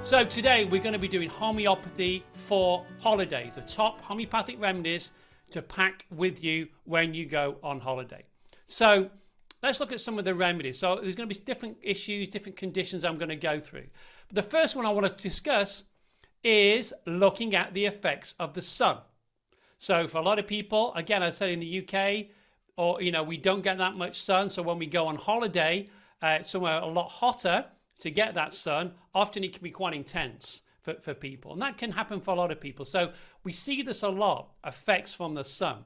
So today we're going to be doing homeopathy for holidays, the top homeopathic remedies to pack with you when you go on holiday. So let's look at some of the remedies. So there's going to be different issues, different conditions I'm going to go through. But the first one I want to discuss is looking at the effects of the sun. So for a lot of people, again, I said in the UK, or we don't get that much sun. So when we go on holiday somewhere a lot hotter to get that sun, often it can be quite intense for people. And that can happen for a lot of people. So we see this a lot, effects from the sun.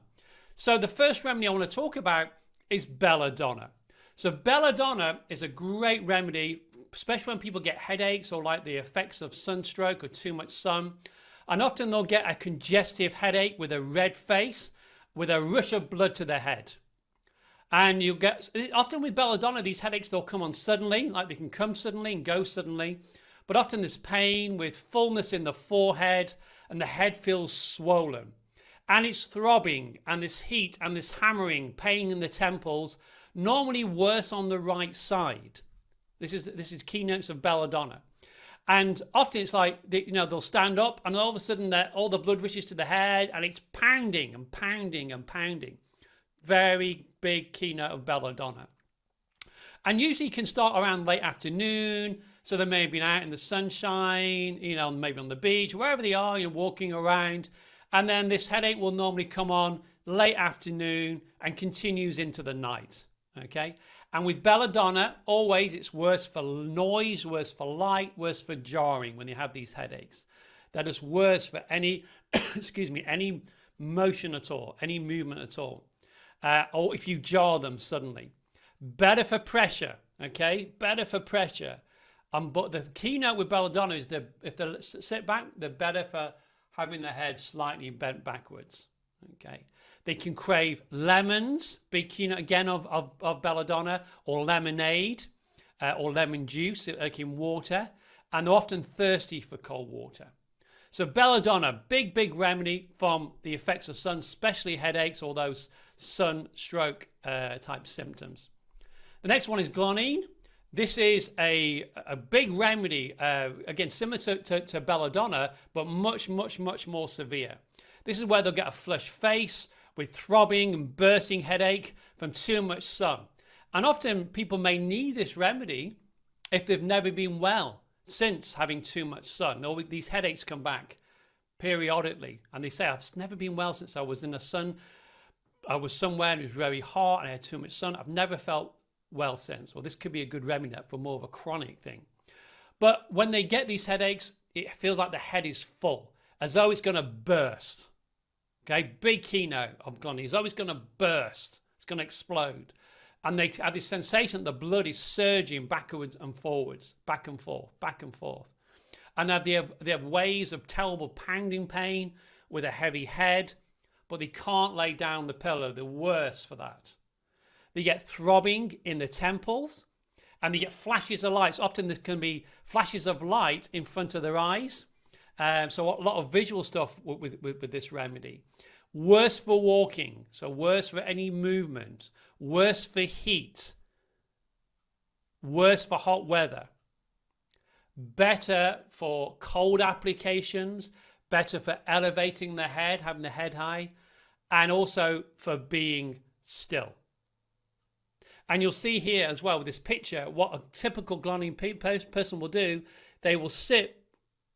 So the first remedy I want to talk about is belladonna. So belladonna is a great remedy, especially when people get headaches or like the effects of sunstroke or too much sun. And often they'll get a congestive headache with a red face, with a rush of blood to the head. And you get, often with belladonna, these headaches, they'll come on suddenly, like they can come suddenly and go suddenly. But often there's pain with fullness in the forehead and the head feels swollen. And it's throbbing and this heat and this hammering, pain in the temples, normally worse on the right side. This is keynotes of belladonna. And often it's like, they'll stand up and all of a sudden all the blood rushes to the head and it's pounding and pounding and pounding. Very big keynote of belladonna. And usually can start around late afternoon. So they may have been out in the sunshine, maybe on the beach, wherever they are, walking around. And then this headache will normally come on late afternoon and continues into the night. Okay. And with belladonna, always it's worse for noise, worse for light, worse for jarring when you have these headaches. That is worse for any, any motion at all, any movement at all. Or if you jar them suddenly. Better for pressure, okay? Better for pressure. But the keynote with belladonna is if they sit back, they're better for having the head slightly bent backwards, okay? They can crave lemons, big keynote again of belladonna, or lemonade, or lemon juice, like in water, and they're often thirsty for cold water. So belladonna, big remedy from the effects of sun, especially headaches or those sunstroke type symptoms. The next one is guanine. This is a big remedy, again, similar to belladonna, but much more severe. This is where they'll get a flushed face with throbbing and bursting headache from too much sun. And often people may need this remedy if they've never been well since having too much sun. All these headaches come back periodically, and they say, I've never been well since I was in the sun. I was somewhere and it was very hot and I had too much sun. I've never felt well since. Well, this could be a good remedy for more of a chronic thing. But when they get these headaches, it feels like the head is full, as though it's going to burst. Okay, big keynote of guanine. It's always going to burst. It's going to explode. And they have this sensation that the blood is surging backwards and forwards, back and forth, back and forth. And they have waves of terrible pounding pain with a heavy head, but they can't lay down the pillow. They're worse for that. They get throbbing in the temples, and they get flashes of lights. Often there can be flashes of light in front of their eyes. So a lot of visual stuff with this remedy. Worse for walking, so worse for any movement. Worse for heat. Worse for hot weather. Better for cold applications. Better for elevating the head, having the head high. And also for being still. And you'll see here as well with this picture what a typical guanine person will do. They will sit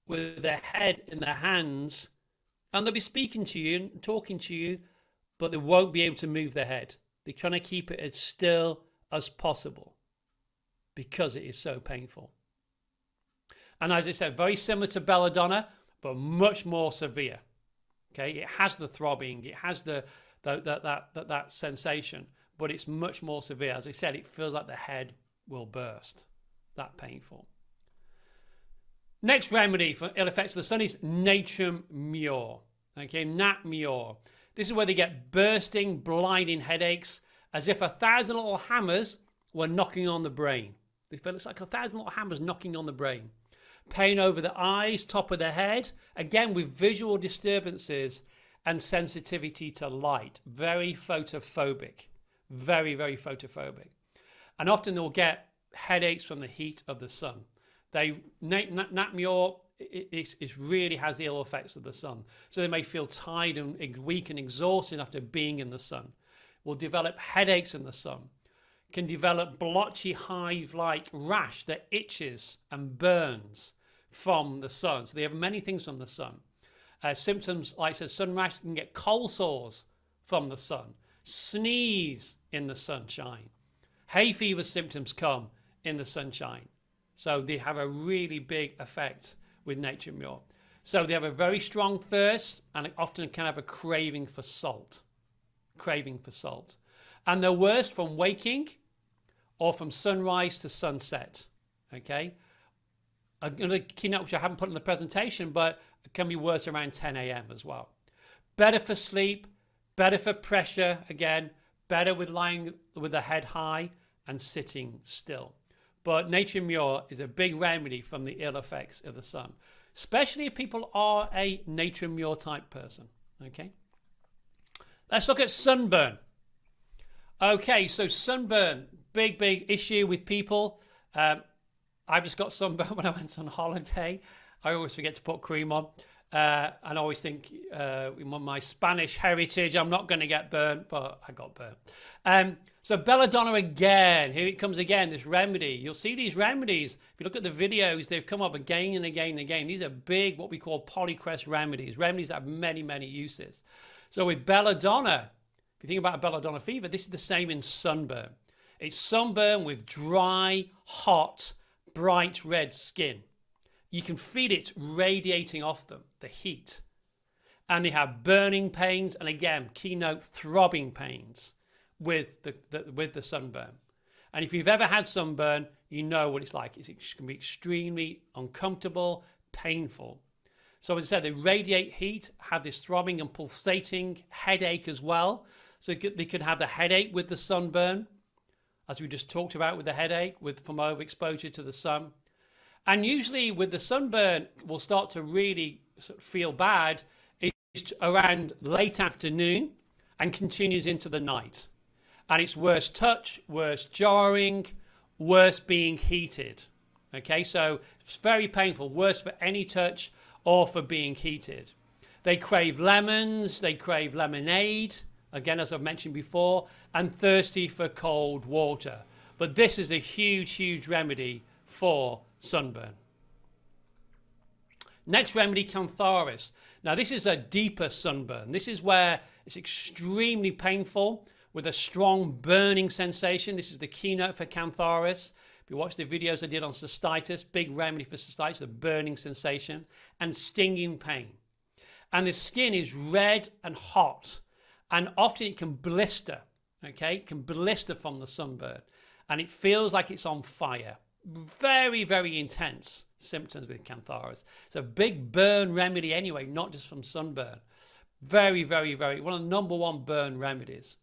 with their head in their hands and they'll be speaking to you and talking to you, but they won't be able to move their head. They're trying to keep it as still as possible because it is so painful. And as I said, very similar to belladonna, but much more severe. Okay, it has the throbbing, it has that sensation, but it's much more severe. As I said, it feels like the head will burst. That painful. Next remedy for ill effects of the sun is natrum mure. Okay, nat mure. This is where they get bursting, blinding headaches, as if 1,000 little hammers were knocking on the brain. They feel it's like 1,000 little hammers knocking on the brain. Pain over the eyes, top of the head, again with visual disturbances and sensitivity to light. Very photophobic. Very photophobic. And often they'll get headaches from the heat of the sun. Napmure, it really has the ill effects of the sun. So they may feel tired and weak and exhausted after being in the sun. Will develop headaches in the sun. Can develop blotchy hive-like rash that itches and burns from the sun. So they have many things from the sun. Symptoms like I said, sun rash, can get cold sores from the sun. Sneeze in the sunshine. Hay fever symptoms come in the sunshine. So they have a really big effect with Napmure. So they have a very strong thirst and often can have a craving for salt. And they're worse from waking or from sunrise to sunset. Okay. Another keynote which I haven't put in the presentation, but it can be worse around 10 a.m. as well. Better for sleep, better for pressure, again, better with lying with the head high and sitting still. But Napmure is a big remedy from the ill effects of the sun, especially if people are a Napmure type person. Okay. Let's look at sunburn. Okay, so sunburn, big issue with people. I've just got sunburn when I went on holiday. I always forget to put cream on. And I always think, my Spanish heritage, I'm not going to get burnt, but I got burnt. So belladonna again, here it comes again, this remedy. You'll see these remedies, if you look at the videos, they've come up again and again and again. These are big, what we call polycrest remedies that have many uses. So with belladonna, if you think about a belladonna fever, this is the same in sunburn. It's sunburn with dry, hot, bright red skin. You can feel it radiating off them, the heat. And they have burning pains, and again, keynote, throbbing pains with the sunburn. And if you've ever had sunburn, you know what it's like. It can be extremely uncomfortable, painful. So as I said, they radiate heat, have this throbbing and pulsating headache as well. So they could have the headache with the sunburn, as we just talked about with the headache from overexposure to the sun. And usually with the sunburn, we'll start to really sort of feel bad is around late afternoon and continues into the night. And it's worse touch, worse jarring, worse being heated. Okay, so it's very painful, worse for any touch or for being heated. They crave lemons, they crave lemonade, again, as I've mentioned before, and thirsty for cold water. But this is a huge remedy for sunburn. Next remedy, cantharis. Now this is a deeper sunburn. This is where it's extremely painful with a strong burning sensation. This is the keynote for cantharis. If you watch the videos I did on cystitis, big remedy for cystitis, the burning sensation and stinging pain. And the skin is red and hot, and often it can blister. Okay, it can blister from the sunburn, and it feels like it's on fire. Very intense symptoms with cantharis. It's a big burn remedy anyway, not just from sunburn. Very one of the #1 burn remedies.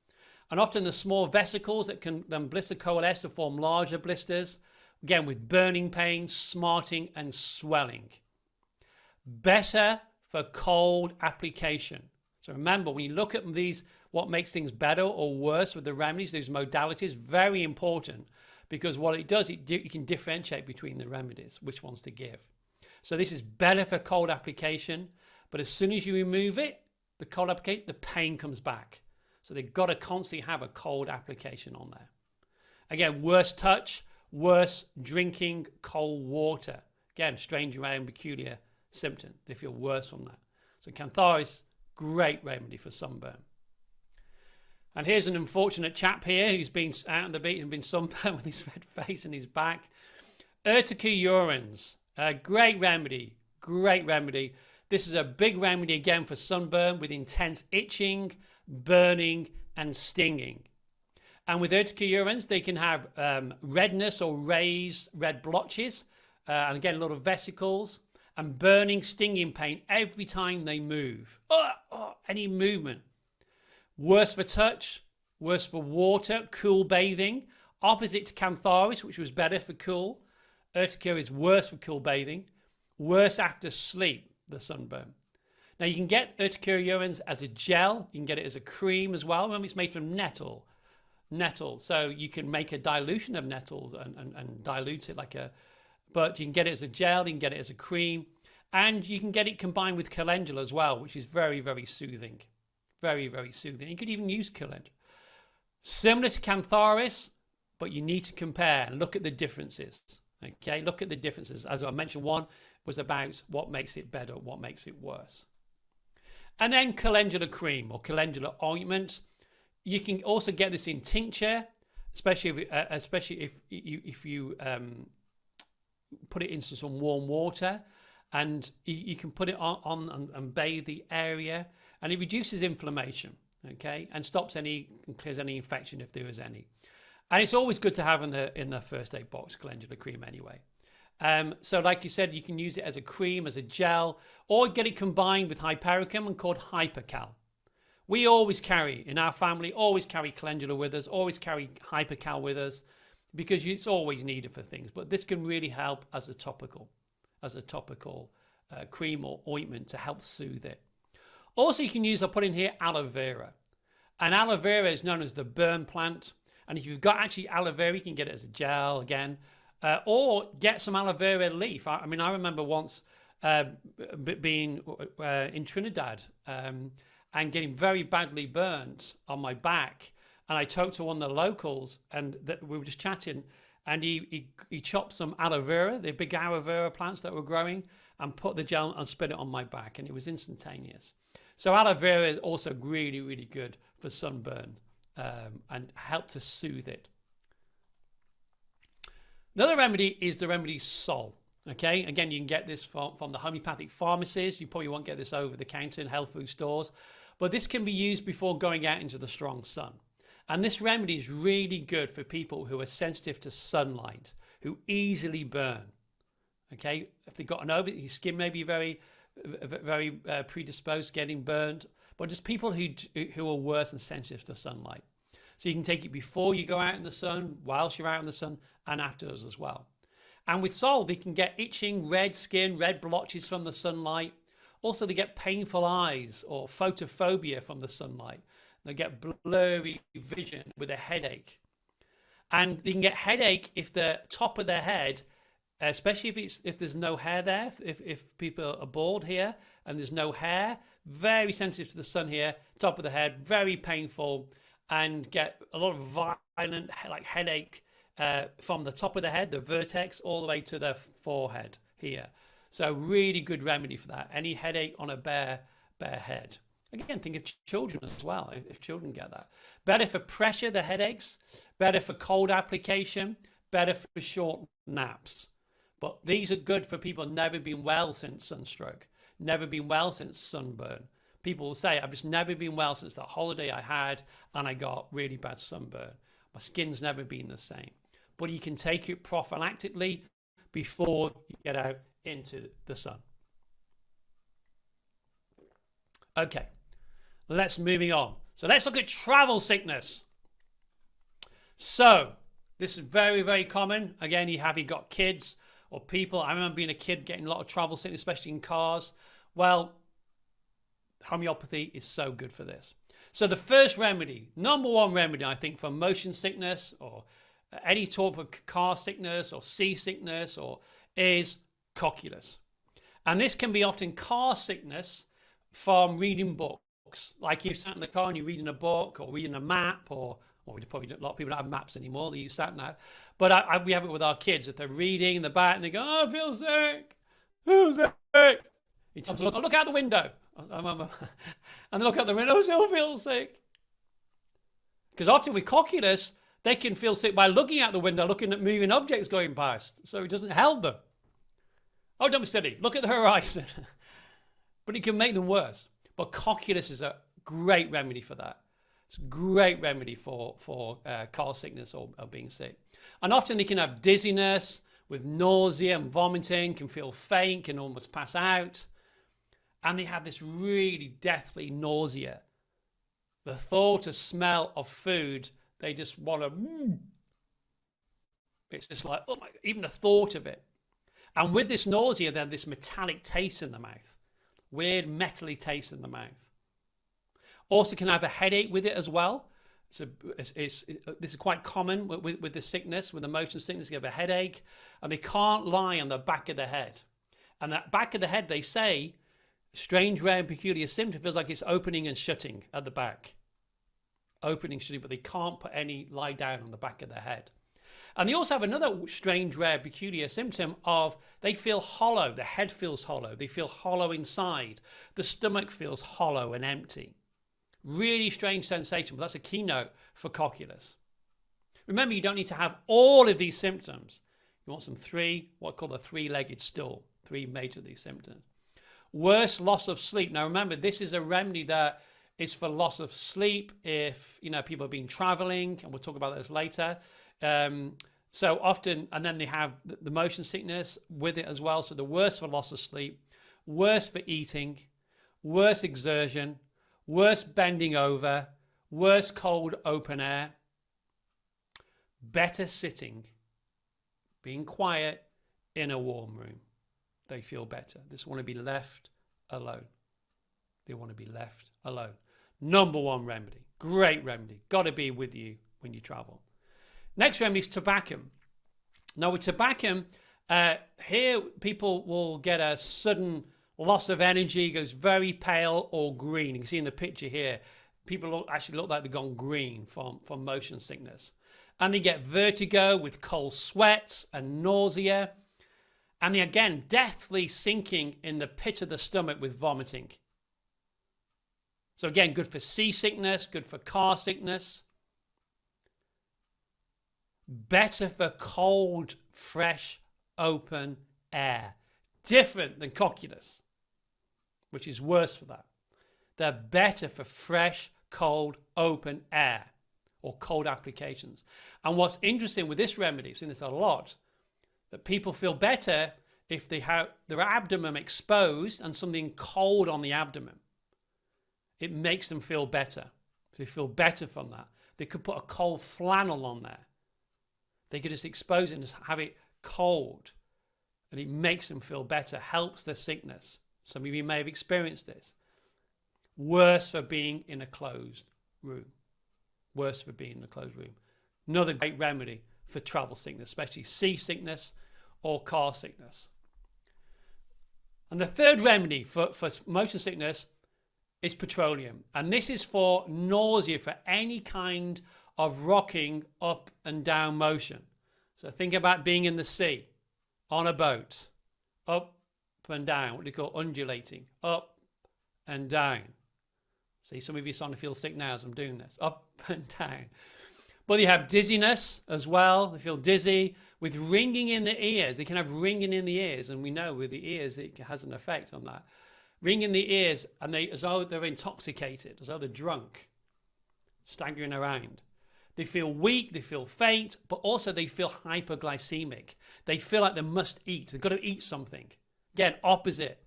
And often the small vesicles that can then blister coalesce to form larger blisters, again with burning pain, smarting and swelling. Better for cold application. So remember, when you look at these, what makes things better or worse with the remedies, these modalities, very important, because what it does, you can differentiate between the remedies, which ones to give. So this is better for cold application, but as soon as you remove it, the cold application, the pain comes back. So they've got to constantly have a cold application on there. Again, worse touch, worse drinking cold water. Again, strange, rare, and peculiar symptom. They feel worse from that. So cantharis, great remedy for sunburn. And here's an unfortunate chap here who's been out on the beach and been sunburned with his red face and his back. Urticurins, great remedy. This is a big remedy again for sunburn with intense itching, burning and stinging. And with urticurins, they can have redness or raised red blotches, and again a lot of vesicles, and burning, stinging pain every time they move. Any movement. Worse for touch, worse for water, cool bathing. Opposite to cantharis, which was better for cool. Urticura is worse for cool bathing. Worse after sleep, the sunburn. Now you can get urticurins as a gel. You can get it as a cream as well. Remember, it's made from nettle. So you can make a dilution of nettles and dilute it like but you can get it as a gel, you can get it as a cream, and you can get it combined with calendula as well, which is very, very soothing. Very, very soothing. You could even use calendula. Similar to Cantharis, but you need to compare and look at the differences. Okay, look at the differences. As I mentioned, one was about what makes it better, what makes it worse. And then calendula cream or calendula ointment. You can also get this in tincture, especially if you put it into some warm water, and you can put it on and bathe the area, and it reduces inflammation, okay, and clears any infection if there is any. And it's always good to have in the first aid box calendula cream anyway. So like you said, you can use it as a cream, as a gel, or get it combined with hypericum and called hypercal. We always carry, in our family, always carry calendula with us, always carry hypercal with us, because it's always needed for things. But this can really help as a topical cream or ointment to help soothe it. Also, you can use, I'll put in here, aloe vera. And aloe vera is known as the burn plant. And if you've got actually aloe vera, you can get it as a gel again, or get some aloe vera leaf. I mean, I remember once being in Trinidad and getting very badly burnt on my back. And I talked to one of the locals, and we were just chatting, and he chopped some aloe vera, the big aloe vera plants that were growing, and put the gel and spread it on my back, and it was instantaneous. So aloe vera is also really, really good for sunburn and help to soothe it. Another remedy is the remedy Sol. Okay, again, you can get this from the homeopathic pharmacies. You probably won't get this over the counter in health food stores, but this can be used before going out into the strong sun. And this remedy is really good for people who are sensitive to sunlight, who easily burn. Okay, if they've got your skin may be very predisposed to getting burned, but just people who are worse and sensitive to sunlight. So you can take it before you go out in the sun, whilst you're out in the sun, and afterwards as well. And with Sol, they can get itching, red skin, red blotches from the sunlight. Also, they get painful eyes or photophobia from the sunlight. They get blurry vision with a headache. And they can get headache if the top of their head, especially if there's no hair there, if people are bald here and there's no hair, very sensitive to the sun here, top of the head, very painful, and get a lot of violent headache from the top of the head, the vertex, all the way to the forehead here. So really good remedy for that. Any headache on a bare head. Again, think of children as well, if children get that. Better for pressure, the headaches. Better for cold application. Better for short naps. But these are good for people never been well since sunstroke. Never been well since sunburn. People will say, I've just never been well since that holiday I had and I got really bad sunburn. My skin's never been the same. But you can take it prophylactically before you get out into the sun. Okay, let's moving on. So let's look at travel sickness. So this is very, very common. Again, you've got kids or people. I remember being a kid getting a lot of travel sickness, especially in cars. Well, homeopathy is so good for this. So the first remedy, number one remedy, I think, for motion sickness or any type of car sickness or seasickness is cocculus. And this can be often car sickness from reading books. Like you've sat in the car and you're reading a book or reading a map or we probably a lot of people don't have maps anymore, they use sat nav. But we have it with our kids. If they're reading in the back and they go, oh, I feel sick. Feel sick. You tell them to look out the window. And they look out the window, still feel sick. Because often with cocculus, they can feel sick by looking out the window, looking at moving objects going past. So it doesn't help them. Oh, don't be silly. Look at the horizon. But it can make them worse. But cocculus is a great remedy for that. It's a great remedy for car sickness or being sick. And often they can have dizziness with nausea and vomiting, can feel faint, can almost pass out. And they have this really deathly nausea. The thought or smell of food, they just want to, it's just like, oh my, even the thought of it. And with this nausea, then this metallic taste in the mouth. Weird metally taste in the mouth. Also can have a headache with it as well. This is quite common with the sickness, with the motion sickness. You have a headache, and they can't lie on the back of the head. And that back of the head, they say, strange, rare, and peculiar symptom feels like it's opening and shutting at the back. Opening, shutting, but they can't put any lie down on the back of the head. And they also have another strange, rare, peculiar symptom of they feel hollow. The head feels hollow. They feel hollow inside. The stomach feels hollow and empty. Really strange sensation, but that's a keynote for cocculus. Remember, you don't need to have all of these symptoms. You want some what I call the three-legged stool, three major of these symptoms. Worse, loss of sleep. Now remember, this is a remedy that is for loss of sleep if, people have been traveling, and we'll talk about this later. So often, and then they have the motion sickness with it as well. So the worse for loss of sleep, worse for eating, worse exertion, worse bending over, worse cold open air, better sitting, being quiet in a warm room. They feel better. They just want to be left alone. They want to be left alone. Number one remedy. Great remedy. Got to be with you when you travel. Next remedy is tobacco. Now with tobacco, here people will get a sudden loss of energy, goes very pale or green. You can see in the picture here, people actually look like they've gone green from motion sickness. And they get vertigo with cold sweats and nausea. And they again, deathly sinking in the pit of the stomach with vomiting. So again, good for seasickness, good for car sickness. Better for cold, fresh, open air. Different than cocculus, which is worse for that. They're better for fresh, cold, open air or cold applications. And what's interesting with this remedy, I've seen this a lot, that people feel better if they have their abdomen exposed and something cold on the abdomen. It makes them feel better. So they feel better from that. They could put a cold flannel on there. They could just expose it and just have it cold. And it makes them feel better, helps their sickness. Some of you may have experienced this. Worse for being in a closed room. Worse for being in a closed room. Another great remedy for travel sickness, especially seasickness or car sickness. And the third remedy for motion sickness is petroleum. And this is for nausea, for any kind of rocking up and down motion. So think about being in the sea, on a boat, up and down, what we call undulating, up and down. See, some of you are starting to feel sick now as I'm doing this, up and down. But you have dizziness as well. They feel dizzy with ringing in the ears. They can have ringing in the ears, and we know with the ears it has an effect on that. Ring in the ears, and as though they're intoxicated, as though they're drunk, staggering around. They feel weak, they feel faint, but also they feel hyperglycemic. They feel like they must eat. They've got to eat something. Again, opposite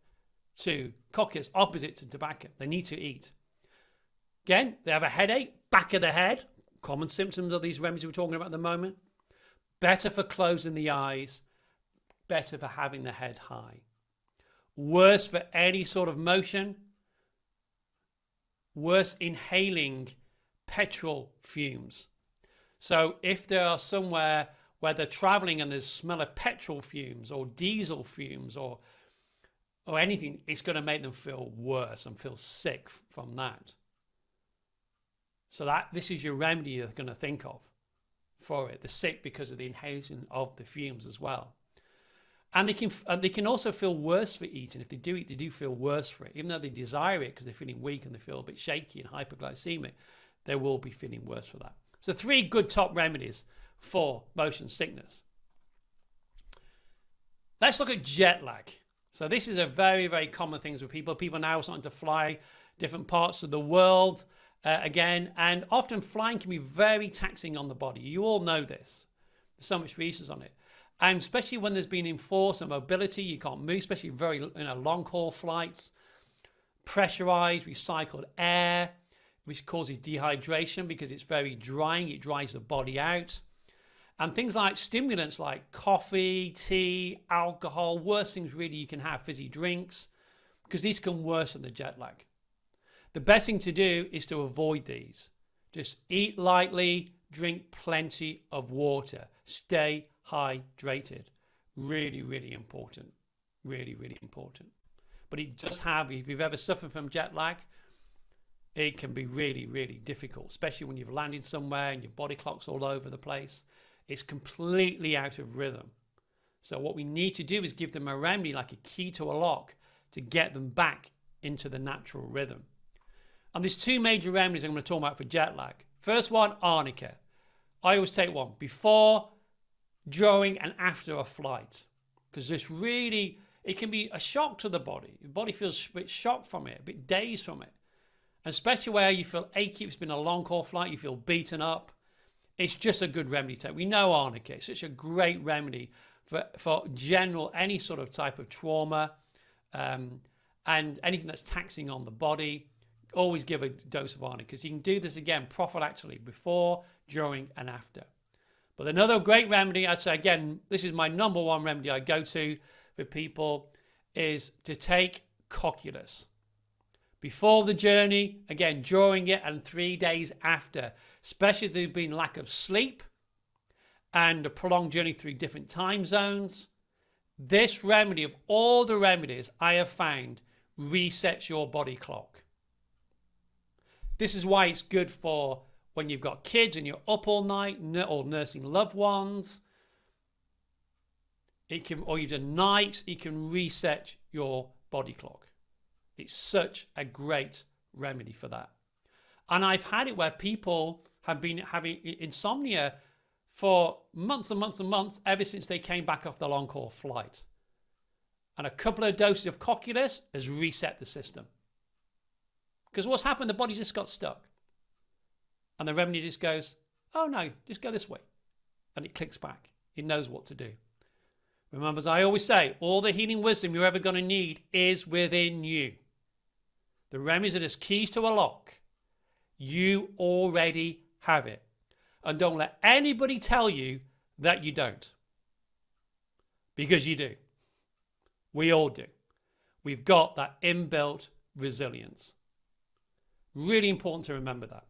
to cocculus, opposite to tobacco. They need to eat. Again, they have a headache, back of the head. Common symptoms of these remedies we're talking about at the moment. Better for closing the eyes. Better for having the head high. Worse for any sort of motion. Worse inhaling petrol fumes. So if they are somewhere where they're traveling and there's smell of petrol fumes or diesel fumes or anything, it's going to make them feel worse and feel sick from that. So this is your remedy you're going to think of for it. They're sick because of the inhalation of the fumes as well. And they can also feel worse for eating. If they do eat, they do feel worse for it. Even though they desire it because they're feeling weak and they feel a bit shaky and hyperglycemic, they will be feeling worse for that. So 3 good top remedies for motion sickness. Let's look at jet lag. So this is a very, very common thing with people. People now are starting to fly different parts of the world again. And often flying can be very taxing on the body. You all know this. There's so much research on it. And especially when there's been enforced mobility, you can't move, especially very long haul flights. Pressurized, recycled air, which causes dehydration because it's very drying. It dries the body out. And things like stimulants like coffee, tea, alcohol, worst things really you can have, fizzy drinks, because these can worsen the jet lag. The best thing to do is to avoid these. Just eat lightly, drink plenty of water, stay hydrated. Really, really important. Really, really important. But it does have, if you've ever suffered from jet lag, it can be really, really difficult, especially when you've landed somewhere and your body clock's all over the place. It's completely out of rhythm. So what we need to do is give them a remedy, like a key to a lock, to get them back into the natural rhythm. And there's two major remedies I'm going to talk about for jet lag. First one, arnica. I always take one before, during, and after a flight, because this really, it can be a shock to the body. Your body feels a bit shocked from it, a bit dazed from it. And especially where you feel achy, it's been a long haul flight, you feel beaten up. It's just a good remedy to take. We know arnica. It's such a great remedy for general, any sort of type of trauma and anything that's taxing on the body. Always give a dose of arnica, because you can do this again prophylactically before, during, and after. But another great remedy, I'd say again, this is my number one remedy I go to for people, is to take cocculus. Before the journey, again, during it, and 3 days after, especially if there's been lack of sleep and a prolonged journey through different time zones. This remedy, of all the remedies I have found, resets your body clock. This is why it's good for when you've got kids and you're up all night, or nursing loved ones. It can, or you've done nights, it can reset your body clock. It's such a great remedy for that. And I've had it where people have been having insomnia for months and months and months, ever since they came back off the long haul flight. And a couple of doses of cocculus has reset the system. Because what's happened, the body just got stuck. And the remedy just goes, oh no, just go this way. And it clicks back. It knows what to do. Remember, as I always say, all the healing wisdom you're ever going to need is within you. The remedies are just keys to a lock. You already have it. And don't let anybody tell you that you don't. Because you do. We all do. We've got that inbuilt resilience. Really important to remember that.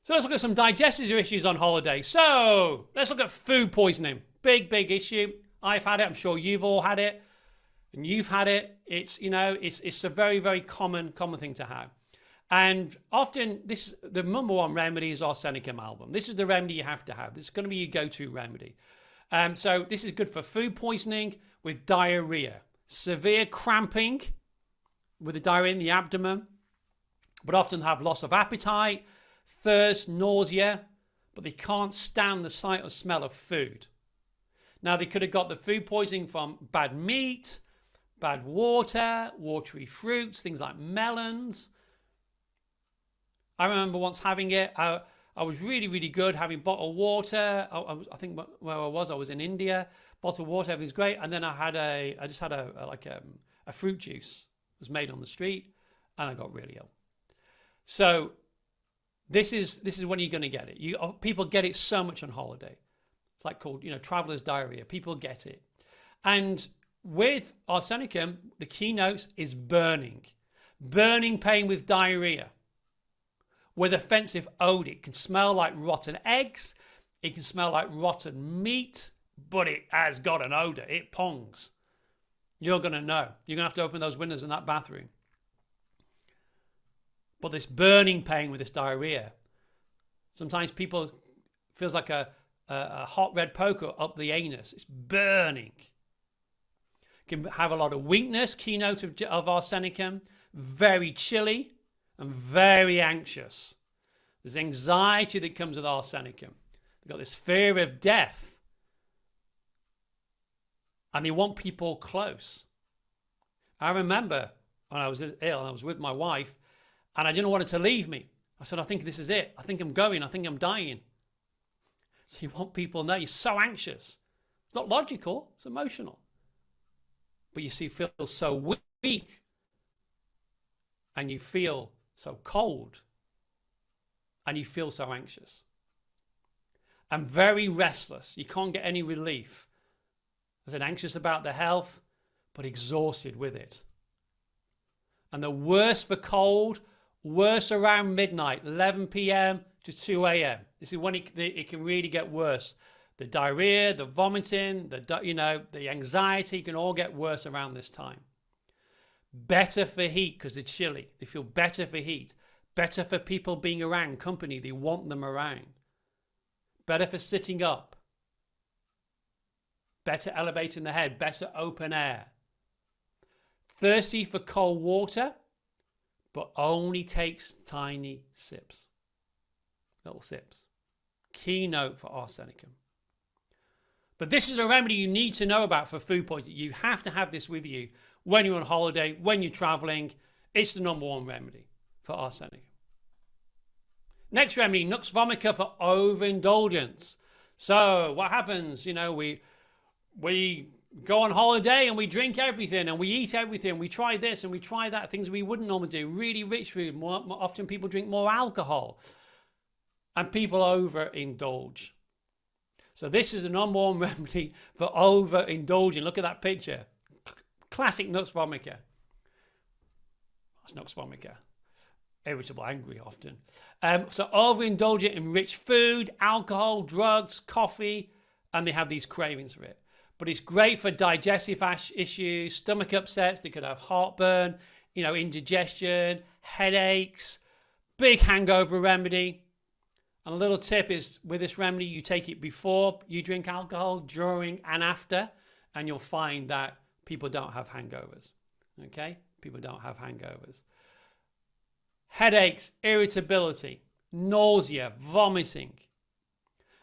So let's look at some digestive issues on holiday. So let's look at food poisoning. Big, big issue. I've had it. I'm sure you've all had it. And you've had it. It's, you know, it's a very, very common thing to have. And often the number one remedy is arsenicum album. This is the remedy you have to have. This is going to be your go-to remedy. So this is good for food poisoning with diarrhea, severe cramping with the diarrhea in the abdomen, but often have loss of appetite, thirst, nausea, but they can't stand the sight or smell of food. Now, they could have got the food poisoning from bad meat, bad water, watery fruits, things like melons. I remember once having it. I was really, really good having bottled water. I think where I was in India. Bottled water, everything's great. And then I just had a fruit juice. It was made on the street, and I got really ill. So this is when you're going to get it. People get it so much on holiday. It's like called, traveler's diarrhea. People get it. And with arsenicum, the keynote is burning. Burning pain with diarrhea. With offensive odor. It can smell like rotten eggs. It can smell like rotten meat. But it has got an odor. It pongs. You're going to know. You're going to have to open those windows in that bathroom. But this burning pain with this diarrhea. Sometimes people feels like a hot red poker up the anus. It's burning. Can have a lot of weakness, keynote of arsenicum. Very chilly and very anxious. There's anxiety that comes with arsenicum. They've got this fear of death. And they want people close. I remember when I was ill and I was with my wife and I didn't want her to leave me. I said, I think this is it. I think I'm going. I think I'm dying. So you want people to know you're so anxious. It's not logical. It's emotional. But you feel so weak. And you feel so cold. And you feel so anxious. And very restless. You can't get any relief. I said anxious about the health, but exhausted with it. And the worse for cold Worse around midnight, 11 p.m. to 2 a.m. This is when it can really get worse. The diarrhea, the vomiting, the anxiety can all get worse around this time. Better for heat because they're chilly. They feel better for heat. Better for people being around, company. They want them around. Better for sitting up. Better elevating the head. Better open air. Thirsty for cold water, but only takes tiny sips. Little sips. Keynote for arsenicum. But this is a remedy you need to know about for food poisoning. You have to have this with you when you're on holiday, when you're traveling. It's the #1 remedy for arsenicum. Next remedy, nux vomica for overindulgence. So what happens? We go on holiday and we drink everything and we eat everything. We try this and we try that, things we wouldn't normally do. Really rich food. More often people drink more alcohol. And people overindulge. So this is the #1 remedy for overindulging. Look at that picture. Classic nux vomica. That's nux vomica. Irritable, angry often. So overindulgent in rich food, alcohol, drugs, coffee, and they have these cravings for it. But it's great for digestive issues, stomach upsets. They could have heartburn, indigestion, headaches, big hangover remedy. And a little tip is with this remedy, you take it before you drink alcohol, during and after, and you'll find that people don't have hangovers. Okay? People don't have hangovers. Headaches, irritability, nausea, vomiting.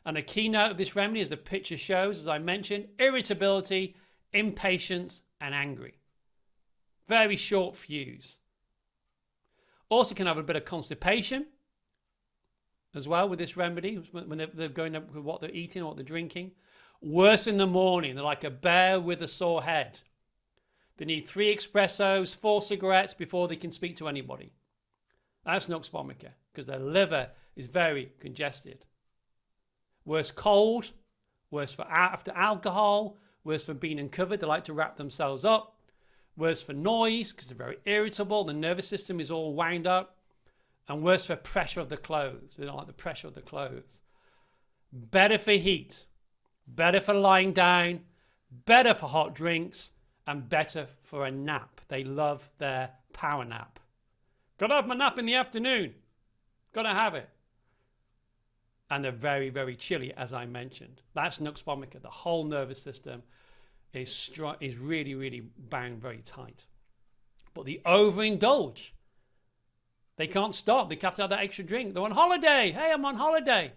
And a keynote of this remedy, as the picture shows, as I mentioned, irritability, impatience, and angry. Very short fuse. Also can have a bit of constipation as well with this remedy, when they're going up with what they're eating or what they're drinking. Worse in the morning, they're like a bear with a sore head. They need 3 espressos, 4 cigarettes before they can speak to anybody. That's nux vomica, because their liver is very congested. Worse cold, worse for after alcohol, worse for being uncovered. They like to wrap themselves up. Worse for noise, because they're very irritable. The nervous system is all wound up. And worse for pressure of the clothes. They don't like the pressure of the clothes. Better for heat. Better for lying down. Better for hot drinks. And better for a nap. They love their power nap. Gotta have my nap in the afternoon. Gotta have it. And they're very, very chilly, as I mentioned. That's nux vomica. The whole nervous system is really, really bound very tight. But they overindulge. They can't stop. They have to have that extra drink. They're on holiday. Hey, I'm on holiday.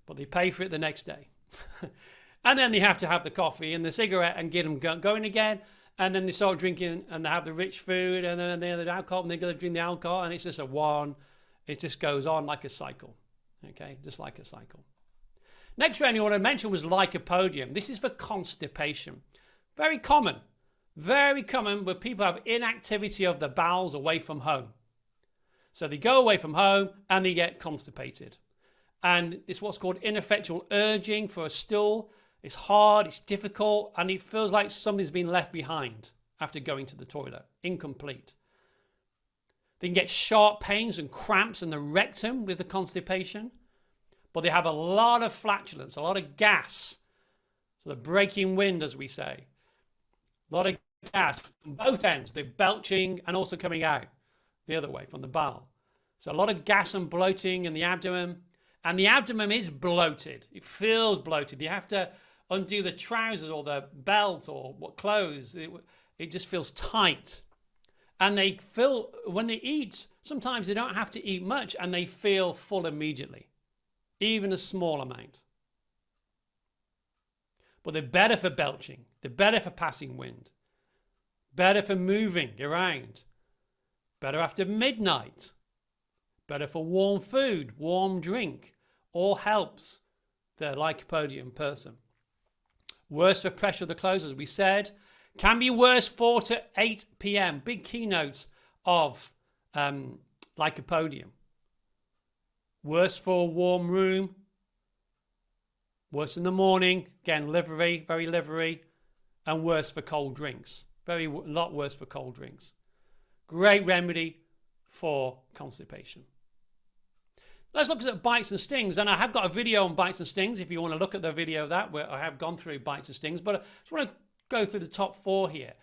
But they pay for it the next day. And then they have to have the coffee and the cigarette and get them going again. And then they start drinking and they have the rich food and then they have the alcohol and they're going to drink the alcohol. And it's just it just goes on like a cycle. Okay, just like a cycle. Next remedy I want to mention was lycopodium. This is for constipation. Very common where people have inactivity of the bowels away from home. So they go away from home and they get constipated. And it's what's called ineffectual urging for a stool. It's hard, it's difficult, and it feels like something's been left behind after going to the toilet. Incomplete. They can get sharp pains and cramps in the rectum with the constipation, but they have a lot of flatulence, a lot of gas. So the breaking wind, as we say. A lot of gas from both ends. They're belching and also coming out the other way from the bowel. So a lot of gas and bloating in the abdomen. And the abdomen is bloated. It feels bloated. You have to undo the trousers or the belt or what clothes. It just feels tight. And they feel, when they eat, sometimes they don't have to eat much and they feel full immediately. Even a small amount. But they're better for belching. They're better for passing wind. Better for moving around. Better after midnight. Better for warm food, warm drink. All helps the lycopodium person. Worse for pressure of the clothes, as we said. Can be worse 4 to 8 p.m. Big keynotes of lycopodium. Worse for a warm room. Worse in the morning. Again, livery, very livery. And worse for cold drinks. A lot worse for cold drinks. Great remedy for constipation. Let's look at bites and stings. And I have got a video on bites and stings if you want to look at the video of that, where I have gone through bites and stings. But I just want to go through the top 4 here.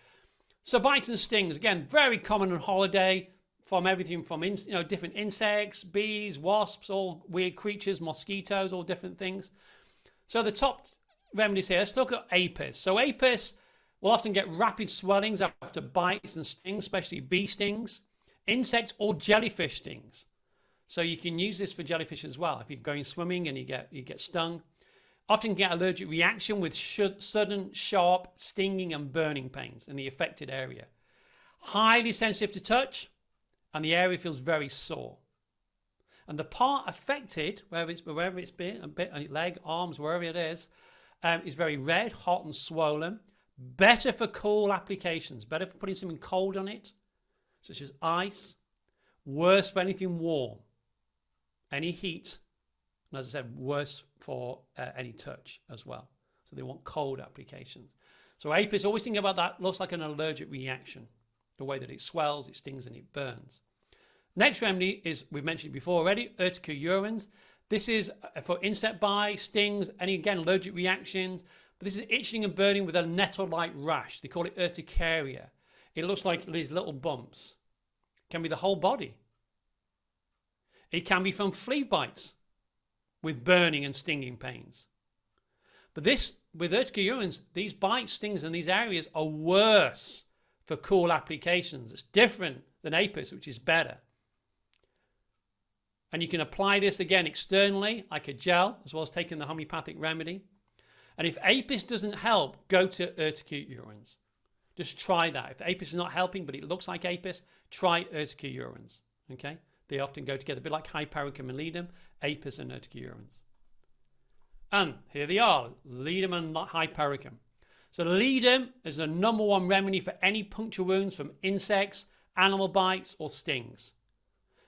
So bites and stings, again, very common on holiday, from everything from different insects, bees, wasps, all weird creatures, mosquitoes, all different things. So the top remedies here, let's look at apis. So apis will often get rapid swellings after bites and stings, especially bee stings, insect or jellyfish stings. So you can use this for jellyfish as well. If you're going swimming and you get stung, often get allergic reaction with sudden, sharp, stinging and burning pains in the affected area. Highly sensitive to touch, and the area feels very sore. And the part affected, wherever it's been, a bit, leg, arms, wherever it is very red, hot and swollen. Better for cool applications, better for putting something cold on it, such as ice. Worse for anything warm, any heat. And as I said, worse for any touch as well. So they want cold applications. So apis, always think about that, looks like an allergic reaction. The way that it swells, it stings and it burns. Next remedy is, we've mentioned before already, urticurins. This is for insect bites, stings, any, again, allergic reactions. But this is itching and burning with a nettle-like rash. They call it urticaria. It looks like these little bumps. It can be the whole body. It can be from flea bites with burning and stinging pains. But this, with urticurins, these bites, stings in these areas are worse for cool applications. It's different than apis, which is better. And you can apply this again externally, like a gel, as well as taking the homeopathic remedy. And if apis doesn't help, go to urticurins. Just try that. If apis is not helping, but it looks like apis, try urticurins. Okay? They often go together, a bit like Hypericum and Ledum, apis and urticurins. And here they are, Ledum and Hypericum. So Ledum is the #1 remedy for any puncture wounds from insects, animal bites, or stings.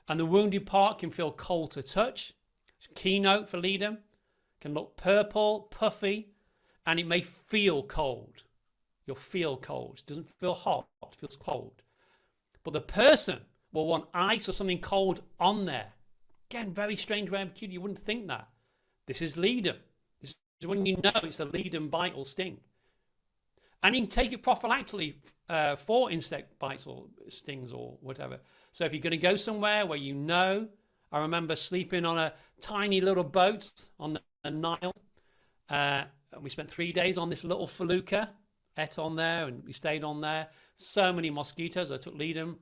And the wounded part can feel cold to touch. Keynote for Ledum. Can look purple, puffy, and it may feel cold. You'll feel cold. It doesn't feel hot, it feels cold. But the person will want ice or something cold on there. Again, very strange, rare, peculiar. You wouldn't think that. This is Ledum. This is when you know it's a Ledum bite or sting. And you can take it prophylactically for insect bites or stings or whatever. So if you're going to go somewhere where you know, I remember sleeping on a tiny little boat on the Nile. And we spent 3 days on this little felucca, ate on there, and we stayed on there. So many mosquitoes. I took Ledum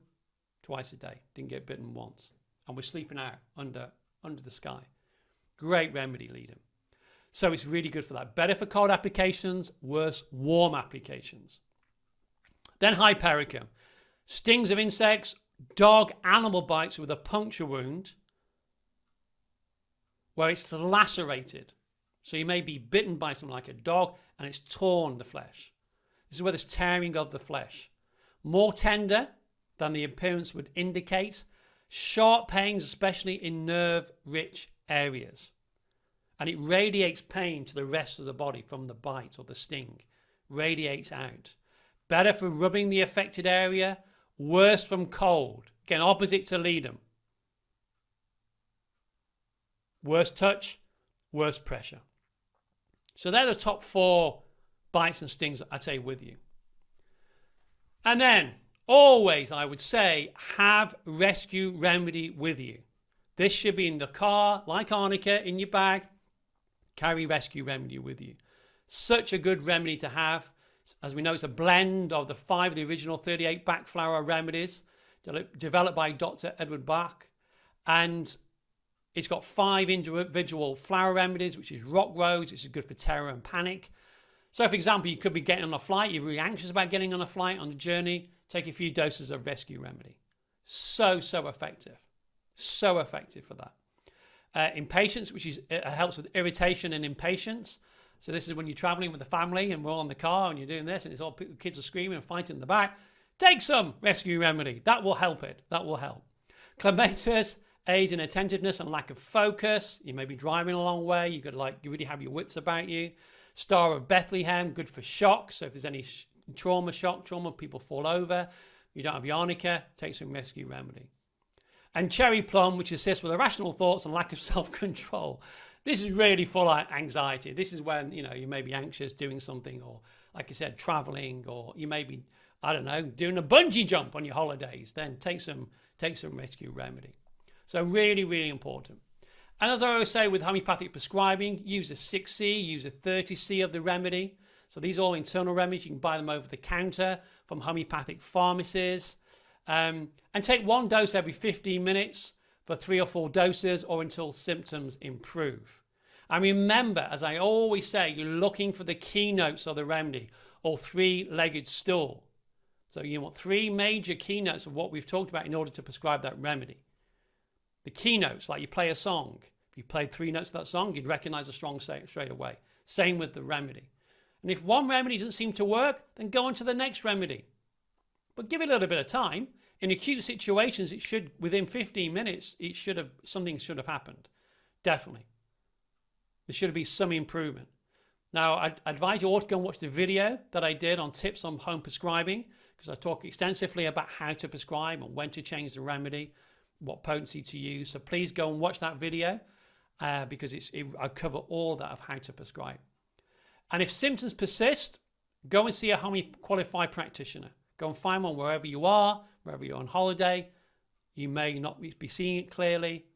twice a day. Didn't get bitten once. And we're sleeping out under the sky. Great remedy, Ledum. So it's really good for that. Better for cold applications, worse warm applications. Then Hypericum. Stings of insects, dog, animal bites with a puncture wound where it's lacerated. So you may be bitten by something like a dog and it's torn the flesh. This is where there's tearing of the flesh. More tender than the appearance would indicate. Sharp pains, especially in nerve-rich areas. And it radiates pain to the rest of the body from the bite or the sting. Radiates out. Better for rubbing the affected area. Worse from cold. Again, opposite to Ledum. Worse touch, worse pressure. So they're the top 4 bites and stings that I take with you. And then, always, I would say, have rescue remedy with you. This should be in the car, like arnica, in your bag. Carry rescue remedy with you. Such a good remedy to have. As we know, it's a blend of the 5 of the original 38 back flower remedies developed by Dr. Edward Bach. And it's got 5 individual flower remedies, which is rock rose, which is good for terror and panic. So, for example, you could be getting on a flight, you're really anxious about getting on a flight, on a journey, take a few doses of rescue remedy. So effective. So effective for that. Impatience, which is helps with irritation and impatience. So this is when you're traveling with the family and we're on the car and you're doing this and it's all kids are screaming and fighting in the back. Take some rescue remedy. That will help it. That will help. Clematis aids in attentiveness and lack of focus. You may be driving a long way. You've got to you really have your wits about you. Star of Bethlehem, good for shock. So if there's any trauma, people fall over. You don't have your arnica, take some rescue remedy. And cherry plum, which assists with irrational thoughts and lack of self-control. This is really full of anxiety. This is when, you may be anxious doing something, or like I said, traveling, or you may be, I don't know, doing a bungee jump on your holidays. Then take some rescue remedy. So really, really important. And as I always say with homeopathic prescribing, use a 6C, use a 30C of the remedy. So these are all internal remedies. You can buy them over the counter from homeopathic pharmacies. And take one dose every 15 minutes for 3 or 4 doses, or until symptoms improve. And remember, as I always say, you're looking for the keynotes of the remedy, or 3-legged stool. So you want 3 major keynotes of what we've talked about in order to prescribe that remedy. The keynotes, like you play a song. If you played 3 notes of that song, you'd recognize the song straight away. Same with the remedy. And if one remedy doesn't seem to work, then go on to the next remedy. But give it a little bit of time. In acute situations, it should, within 15 minutes, something should have happened. Definitely. There should be some improvement. Now, I'd advise you all to go and watch the video that I did on tips on home prescribing, because I talk extensively about how to prescribe and when to change the remedy, what potency to use. So please go and watch that video, because I cover all that of how to prescribe. And if symptoms persist, go and see a qualified practitioner. Go and find one wherever you are, wherever you're on holiday. You may not be seeing it clearly.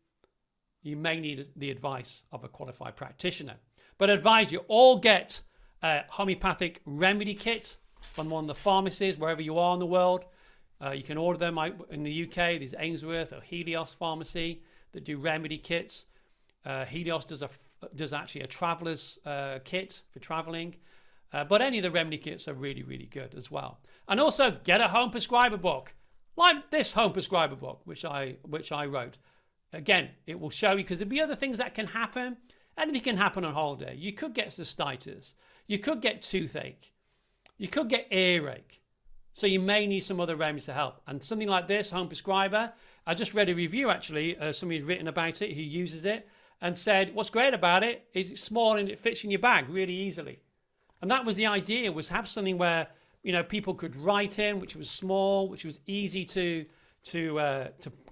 You may need the advice of a qualified practitioner. But I advise you all get a homeopathic remedy kit from one of the pharmacies, wherever you are in the world. You can order them in the UK. There's Ainsworths or Helios pharmacy that do remedy kits. Helios does actually a traveler's kit for traveling. But any of the remedy kits are really, really good as well. And also get a home prescriber book, like this home prescriber book, which I wrote. Again, it will show you, because there'll be other things that can happen. Anything can happen on holiday. You could get cystitis. You could get toothache. You could get earache. So you may need some other remedies to help. And something like this, home prescriber, I just read a review actually, somebody's written about it who uses it, and said what's great about it is it's small and it fits in your bag really easily. And that was the idea, was have something where people could write in, which was small, which was easy to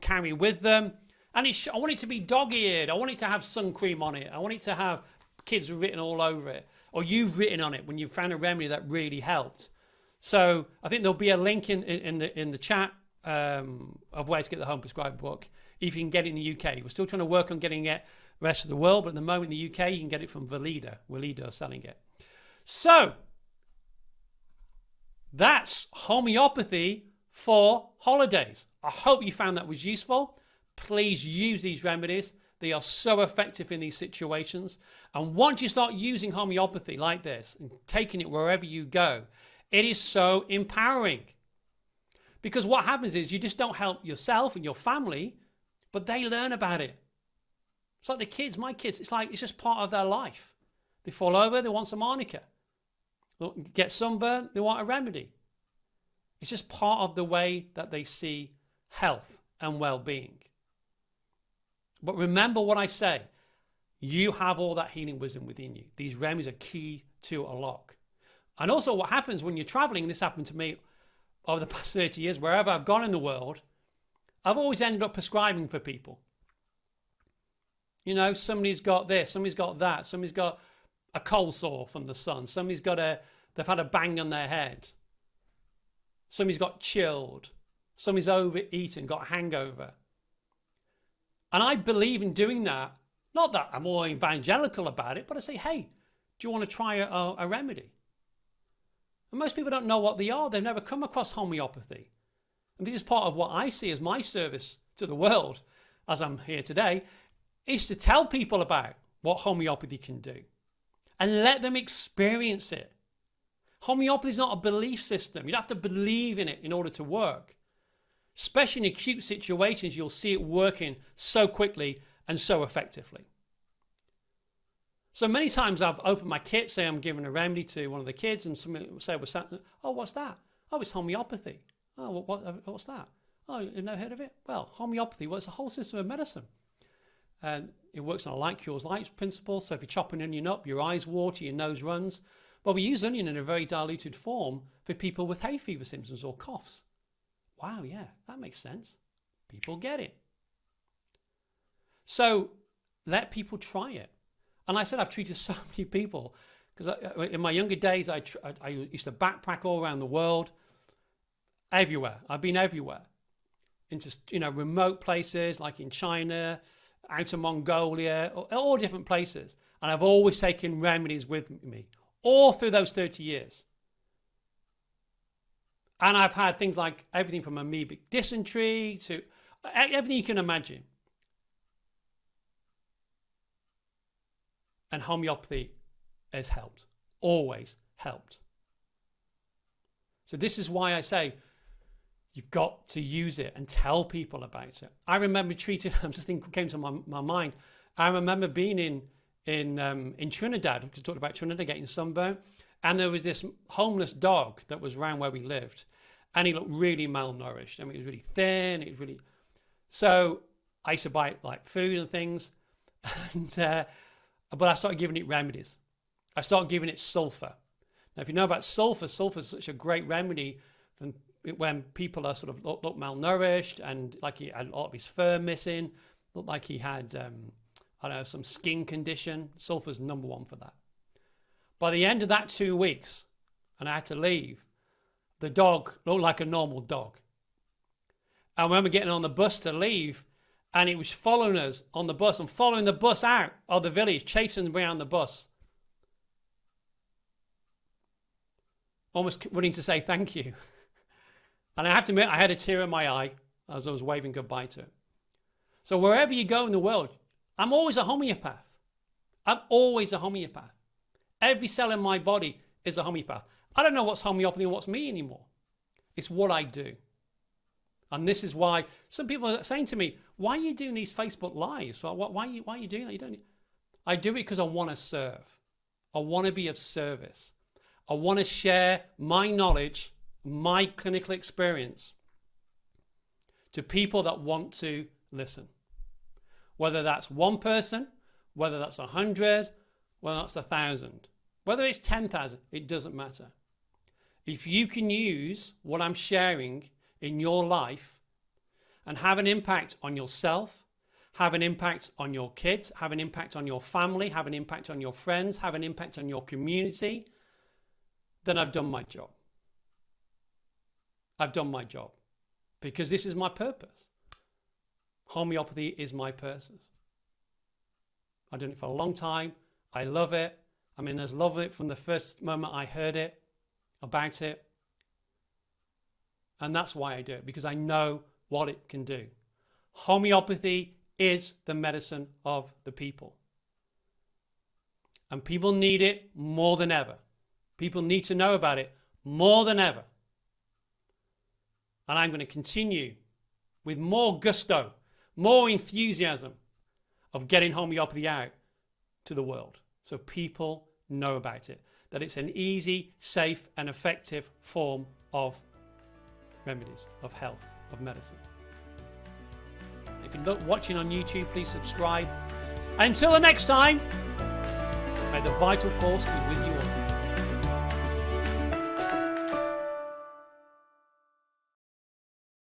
carry with them. And I want it to be dog-eared. I want it to have sun cream on it. I want it to have kids written all over it, or you've written on it when you found a remedy that really helped. So I think there'll be a link in the chat of where to get the home prescribed book if you can get it in the UK. We're still trying to work on getting it the rest of the world, but at the moment in the UK you can get it from Valida. Valida are selling it. So that's homeopathy for holidays. I hope you found that was useful. Please use these remedies. They are so effective in these situations. And once you start using homeopathy like this and taking it wherever you go, it is so empowering. Because what happens is you just don't help yourself and your family, but they learn about it. It's like the kids, my kids, it's just part of their life. They fall over, they want some arnica. Get sunburn, they want a remedy. It's just part of the way that they see health and well-being. But remember what I say, you have all that healing wisdom within you. These remedies are key to unlock. And also what happens when you're traveling, and this happened to me over the past 30 years, wherever I've gone in the world, I've always ended up prescribing for people. Somebody's got this, somebody's got that, somebody's got a cold sore from the sun, somebody's got they've had a bang on their head, somebody's got chilled, somebody's overeaten, got a hangover. And I believe in doing that. Not that I'm all evangelical about it, but I say, hey, do you want to try a remedy? And most people don't know what they are. They've never come across homeopathy. And this is part of what I see as my service to the world, as I'm here today, is to tell people about what homeopathy can do and let them experience it. Homeopathy is not a belief system. You have to believe in it in order to work. Especially in acute situations, you'll see it working so quickly and so effectively. So many times I've opened my kit, say I'm giving a remedy to one of the kids, and somebody will say, oh, what's that? Oh, it's homeopathy. Oh, what's that? Oh, you've never heard of it? Well, homeopathy, it's a whole system of medicine. And it works on a like cures like principle. So if you're chopping onion up, your eyes water, your nose runs. Well, we use onion in a very diluted form for people with hay fever symptoms or coughs. Wow, yeah, that makes sense. People get it. So let people try it. And I said, I've treated so many people, because in my younger days, I used to backpack all around the world, everywhere. I've been everywhere, into remote places like in China, out of Mongolia, all different places. And I've always taken remedies with me all through those 30 years. And I've had things like everything from amoebic dysentery to everything you can imagine. And homeopathy has helped, always helped. So this is why I say you've got to use it and tell people about it. I remember treating, I'm just thinking, came to my mind. I remember being in Trinidad, because I talked about Trinidad getting sunburn, and there was this homeless dog that was around where we lived, and he looked really malnourished. I mean, he was really thin. It was really. So I used to buy like food and things, and but I started giving it remedies. I started giving it sulfur. Now, if you know about sulfur, sulfur is such a great remedy when people are sort of look malnourished, and like he had a lot of his fur missing, looked like he had I don't know, some skin condition. Sulfur's number one for that. By the end of that 2 weeks, and I had to leave, the dog looked like a normal dog. I remember getting on the bus to leave, and it was following us on the bus and following the bus out of the village, chasing around the bus. Almost running to say thank you. And I have to admit, I had a tear in my eye as I was waving goodbye to it. So wherever you go in the world, I'm always a homeopath. I'm always a homeopath. Every cell in my body is a homeopath. I don't know what's homeopathy and what's me anymore. It's what I do. And this is why some people are saying to me, why are you doing these Facebook Lives? Why are you doing that? You don't. I do it because I want to serve. I want to be of service. I want to share my knowledge, my clinical experience to people that want to listen. Whether that's one person, whether that's 100, whether that's 1,000, whether it's 10,000, it doesn't matter. If you can use what I'm sharing in your life and have an impact on yourself, have an impact on your kids, have an impact on your family, have an impact on your friends, have an impact on your community, then I've done my job. I've done my job because this is my purpose. Homeopathy is my purpose. I've done it for a long time. I love it. I mean, I was loving it from the first moment I heard it, about it. And that's why I do it, because I know what it can do. Homeopathy is the medicine of the people. And people need it more than ever. People need to know about it more than ever. And I'm going to continue with more gusto, more enthusiasm of getting homeopathy out to the world so people know about it, that it's an easy, safe and effective form of remedies, of health, of medicine. If you're watching on YouTube, please subscribe. Until the next time, may the vital force be with you all.